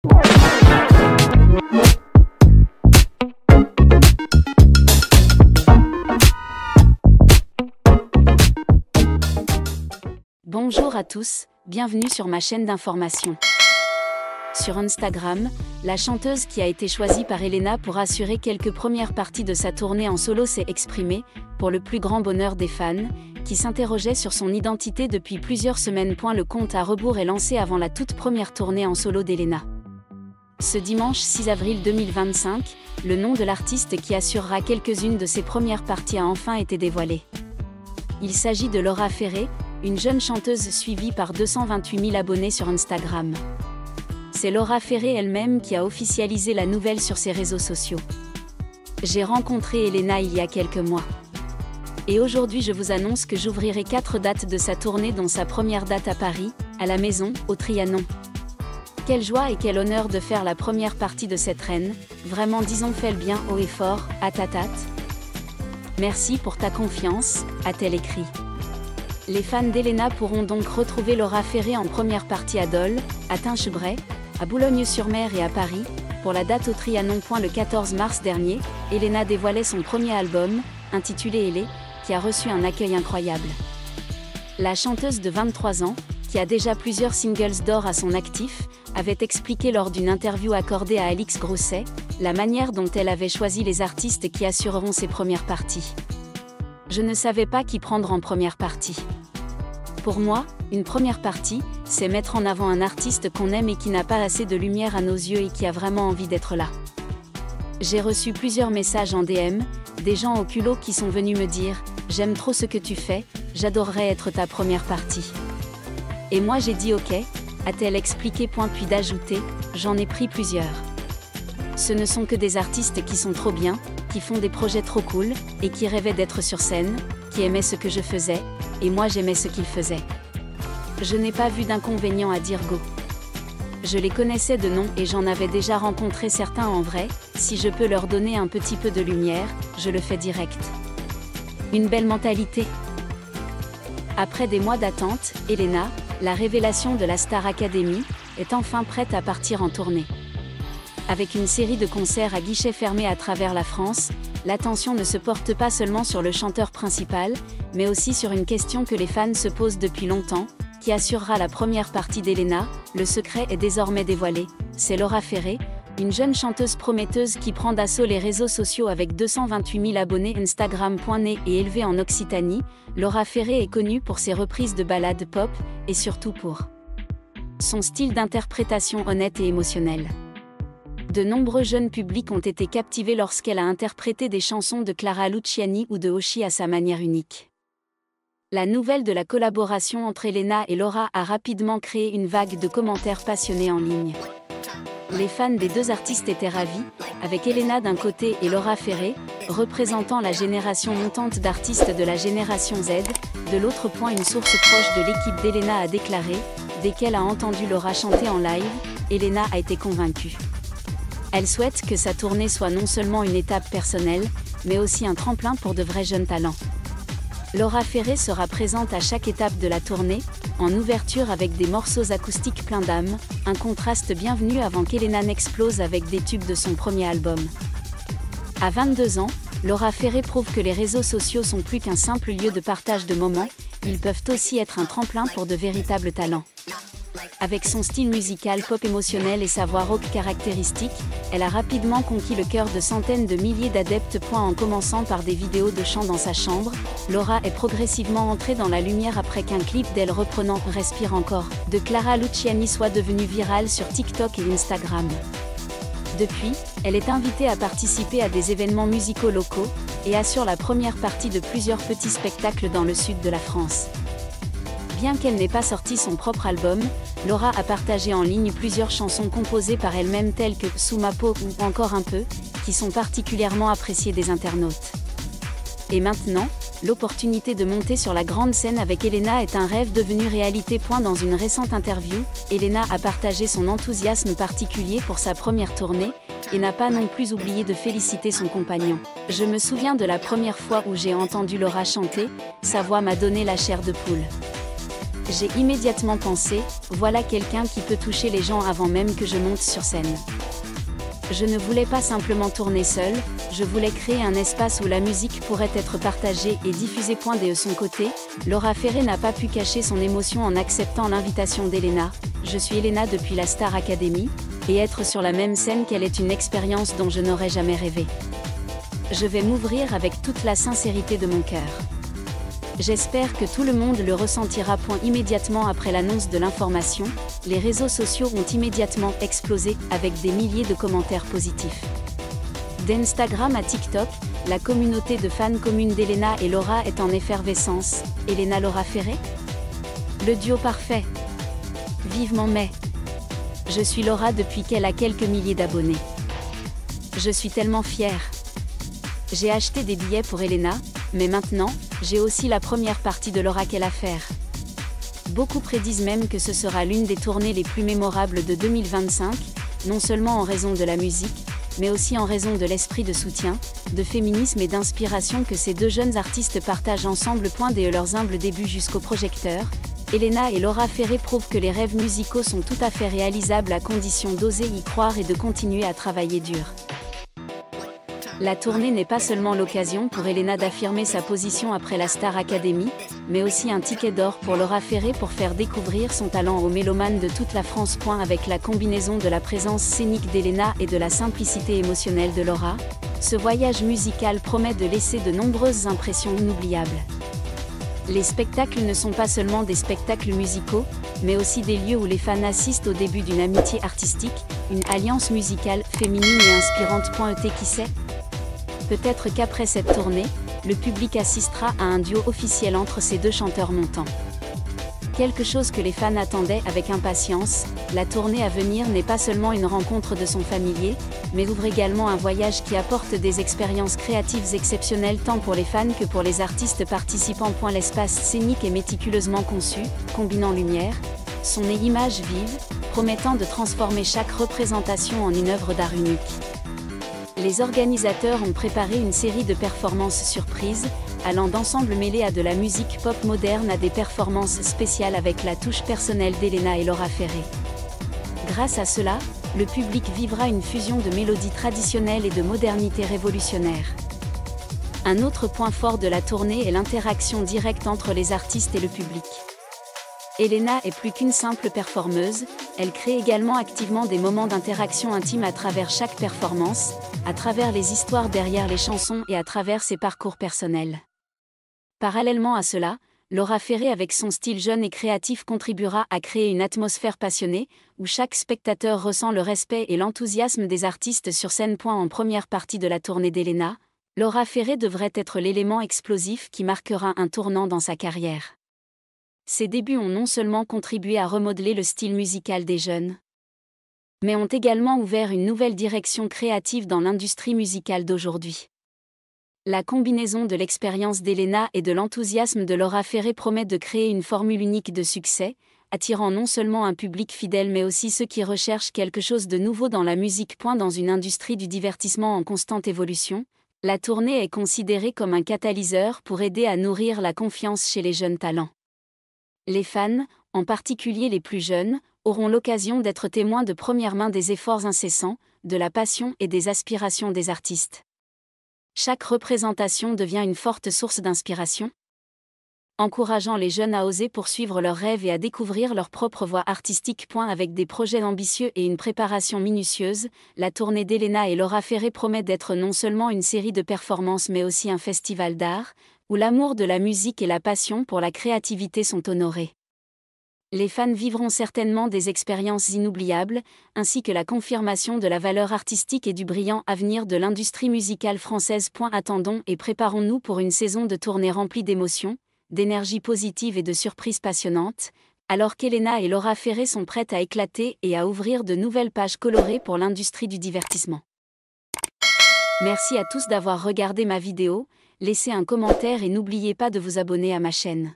Bonjour à tous, bienvenue sur ma chaîne d'information. Sur Instagram, la chanteuse qui a été choisie par Elena pour assurer quelques premières parties de sa tournée en solo s'est exprimée, pour le plus grand bonheur des fans, qui s'interrogeaient sur son identité depuis plusieurs semaines. Le compte à rebours est lancé avant la toute première tournée en solo d'Elena. Ce dimanche 6 avril 2025, le nom de l'artiste qui assurera quelques-unes de ses premières parties a enfin été dévoilé. Il s'agit de Laura Ferré, une jeune chanteuse suivie par 228 000 abonnés sur Instagram. C'est Laura Ferré elle-même qui a officialisé la nouvelle sur ses réseaux sociaux. J'ai rencontré Elena il y a quelques mois. Et aujourd'hui je vous annonce que j'ouvrirai 4 dates de sa tournée, dont sa première date à Paris, à la Maison, au Trianon. Quelle joie et quel honneur de faire la première partie de cette reine, vraiment disons fait le bien haut et fort, hâte. Merci pour ta confiance, a-t-elle écrit. Les fans d'Elena pourront donc retrouver Laura Ferré en première partie à Dole, à Tinchebray, à Boulogne-sur-Mer et à Paris. Pour la date au Trianon. Le 14 mars dernier, Elena dévoilait son premier album, intitulé Elé, qui a reçu un accueil incroyable. La chanteuse de 23 ans, qui a déjà plusieurs singles d'or à son actif, avait expliqué lors d'une interview accordée à Alix Grousset, la manière dont elle avait choisi les artistes qui assureront ses premières parties. Je ne savais pas qui prendre en première partie. Pour moi, une première partie, c'est mettre en avant un artiste qu'on aime et qui n'a pas assez de lumière à nos yeux et qui a vraiment envie d'être là. J'ai reçu plusieurs messages en DM, des gens au culot qui sont venus me dire « J'aime trop ce que tu fais, j'adorerais être ta première partie. » Et moi j'ai dit « Ok », a-t-elle expliqué. Puis d'ajouter « J'en ai pris plusieurs. Ce ne sont que des artistes qui sont trop bien, qui font des projets trop cool, et qui rêvaient d'être sur scène, qui aimaient ce que je faisais, et moi j'aimais ce qu'ils faisaient. Je n'ai pas vu d'inconvénient à dire go. Je les connaissais de nom et j'en avais déjà rencontré certains en vrai, si je peux leur donner un petit peu de lumière, je le fais direct. Une belle mentalité. Après des mois d'attente, Elena, la révélation de la Star Academy, est enfin prête à partir en tournée. Avec une série de concerts à guichets fermés à travers la France, l'attention ne se porte pas seulement sur le chanteur principal, mais aussi sur une question que les fans se posent depuis longtemps: qui assurera la première partie d'Elena? Le secret est désormais dévoilé, c'est Laura Ferré, une jeune chanteuse prometteuse qui prend d'assaut les réseaux sociaux avec 228 000 abonnés. Instagram. Née et élevée en Occitanie, Laura Ferré est connue pour ses reprises de ballades pop, et surtout pour son style d'interprétation honnête et émotionnel. De nombreux jeunes publics ont été captivés lorsqu'elle a interprété des chansons de Clara Luciani ou de Hoshi à sa manière unique. La nouvelle de la collaboration entre Elena et Laura a rapidement créé une vague de commentaires passionnés en ligne. Les fans des deux artistes étaient ravis, avec Elena d'un côté et Laura Ferré, représentant la génération montante d'artistes de la génération Z, de l'autre. Une source proche de l'équipe d'Elena a déclaré: dès qu'elle a entendu Laura chanter en live, Elena a été convaincue. Elle souhaite que sa tournée soit non seulement une étape personnelle, mais aussi un tremplin pour de vrais jeunes talents. Laura Ferré sera présente à chaque étape de la tournée, en ouverture avec des morceaux acoustiques pleins d'âme, un contraste bienvenu avant qu'Elena n'explose avec des tubes de son premier album. À 22 ans, Laura Ferré prouve que les réseaux sociaux sont plus qu'un simple lieu de partage de moments, ils peuvent aussi être un tremplin pour de véritables talents. Avec son style musical pop émotionnel et sa voix rock caractéristique, elle a rapidement conquis le cœur de centaines de milliers d'adeptes. En commençant par des vidéos de chant dans sa chambre, Laura est progressivement entrée dans la lumière après qu'un clip d'elle reprenant « Respire encore » de Clara Luciani soit devenu viral sur TikTok et Instagram. Depuis, elle est invitée à participer à des événements musicaux locaux, et assure la première partie de plusieurs petits spectacles dans le sud de la France. Bien qu'elle n'ait pas sorti son propre album, Laura a partagé en ligne plusieurs chansons composées par elle-même telles que « Sous ma peau » ou « Encore un peu », qui sont particulièrement appréciées des internautes. Et maintenant, l'opportunité de monter sur la grande scène avec Elena est un rêve devenu réalité. Dans une récente interview, Elena a partagé son enthousiasme particulier pour sa première tournée, et n'a pas non plus oublié de féliciter son compagnon. « Je me souviens de la première fois où j'ai entendu Laura chanter, sa voix m'a donné la chair de poule. J'ai immédiatement pensé, voilà quelqu'un qui peut toucher les gens avant même que je monte sur scène. Je ne voulais pas simplement tourner seule, je voulais créer un espace où la musique pourrait être partagée et diffusée. De son côté, Laura Ferré n'a pas pu cacher son émotion en acceptant l'invitation d'Elena. Je suis Elena depuis la Star Academy, et être sur la même scène qu'elle est une expérience dont je n'aurais jamais rêvé. Je vais m'ouvrir avec toute la sincérité de mon cœur. J'espère que tout le monde le ressentira. Immédiatement après l'annonce de l'information, les réseaux sociaux ont immédiatement explosé, avec des milliers de commentaires positifs. D'Instagram à TikTok, la communauté de fans commune d'Elena et Laura est en effervescence. Elena Laura Ferré ? Le duo parfait. Vivement mai. Je suis Laura depuis qu'elle a quelques milliers d'abonnés. Je suis tellement fière. J'ai acheté des billets pour Elena, mais maintenant, j'ai aussi la première partie de l'Oracle à faire. Beaucoup prédisent même que ce sera l'une des tournées les plus mémorables de 2025, non seulement en raison de la musique, mais aussi en raison de l'esprit de soutien, de féminisme et d'inspiration que ces deux jeunes artistes partagent ensemble. Dès leurs humbles débuts jusqu'au projecteur, Elena et Laura Ferré prouvent que les rêves musicaux sont tout à fait réalisables à condition d'oser y croire et de continuer à travailler dur. La tournée n'est pas seulement l'occasion pour Elena d'affirmer sa position après la Star Academy, mais aussi un ticket d'or pour Laura Ferré pour faire découvrir son talent aux mélomanes de toute la France. Avec la combinaison de la présence scénique d'Elena et de la simplicité émotionnelle de Laura, ce voyage musical promet de laisser de nombreuses impressions inoubliables. Les spectacles ne sont pas seulement des spectacles musicaux, mais aussi des lieux où les fans assistent au début d'une amitié artistique, une alliance musicale féminine et inspirante. Qui sait ? Peut-être qu'après cette tournée, le public assistera à un duo officiel entre ces deux chanteurs montants. Quelque chose que les fans attendaient avec impatience, la tournée à venir n'est pas seulement une rencontre de sons familiers, mais ouvre également un voyage qui apporte des expériences créatives exceptionnelles tant pour les fans que pour les artistes participants. L'espace scénique est méticuleusement conçu, combinant lumière, son et images vives, promettant de transformer chaque représentation en une œuvre d'art unique. Les organisateurs ont préparé une série de performances surprises, allant d'ensembles mêlés à de la musique pop moderne à des performances spéciales avec la touche personnelle d'Elena et Laura Ferré. Grâce à cela, le public vivra une fusion de mélodies traditionnelles et de modernité révolutionnaire. Un autre point fort de la tournée est l'interaction directe entre les artistes et le public. Elena est plus qu'une simple performeuse, elle crée également activement des moments d'interaction intime à travers chaque performance, à travers les histoires derrière les chansons et à travers ses parcours personnels. Parallèlement à cela, Laura Ferré avec son style jeune et créatif contribuera à créer une atmosphère passionnée, où chaque spectateur ressent le respect et l'enthousiasme des artistes sur scène. En première partie de la tournée d'Elena, Laura Ferré devrait être l'élément explosif qui marquera un tournant dans sa carrière. Ses débuts ont non seulement contribué à remodeler le style musical des jeunes, mais ont également ouvert une nouvelle direction créative dans l'industrie musicale d'aujourd'hui. La combinaison de l'expérience d'Elena et de l'enthousiasme de Laura Ferré promet de créer une formule unique de succès, attirant non seulement un public fidèle mais aussi ceux qui recherchent quelque chose de nouveau dans la musique. Dans une industrie du divertissement en constante évolution, la tournée est considérée comme un catalyseur pour aider à nourrir la confiance chez les jeunes talents. Les fans, en particulier les plus jeunes, auront l'occasion d'être témoins de première main des efforts incessants, de la passion et des aspirations des artistes. Chaque représentation devient une forte source d'inspiration, encourageant les jeunes à oser poursuivre leurs rêves et à découvrir leur propre voie artistique. Avec des projets ambitieux et une préparation minutieuse, la tournée d'Elena et Laura Ferré promet d'être non seulement une série de performances mais aussi un festival d'art, où l'amour de la musique et la passion pour la créativité sont honorés. Les fans vivront certainement des expériences inoubliables, ainsi que la confirmation de la valeur artistique et du brillant avenir de l'industrie musicale française. Attendons et préparons-nous pour une saison de tournée remplie d'émotions, d'énergie positive et de surprises passionnantes, alors qu'Elena et Laura Ferré sont prêtes à éclater et à ouvrir de nouvelles pages colorées pour l'industrie du divertissement. Merci à tous d'avoir regardé ma vidéo, laissez un commentaire et n'oubliez pas de vous abonner à ma chaîne.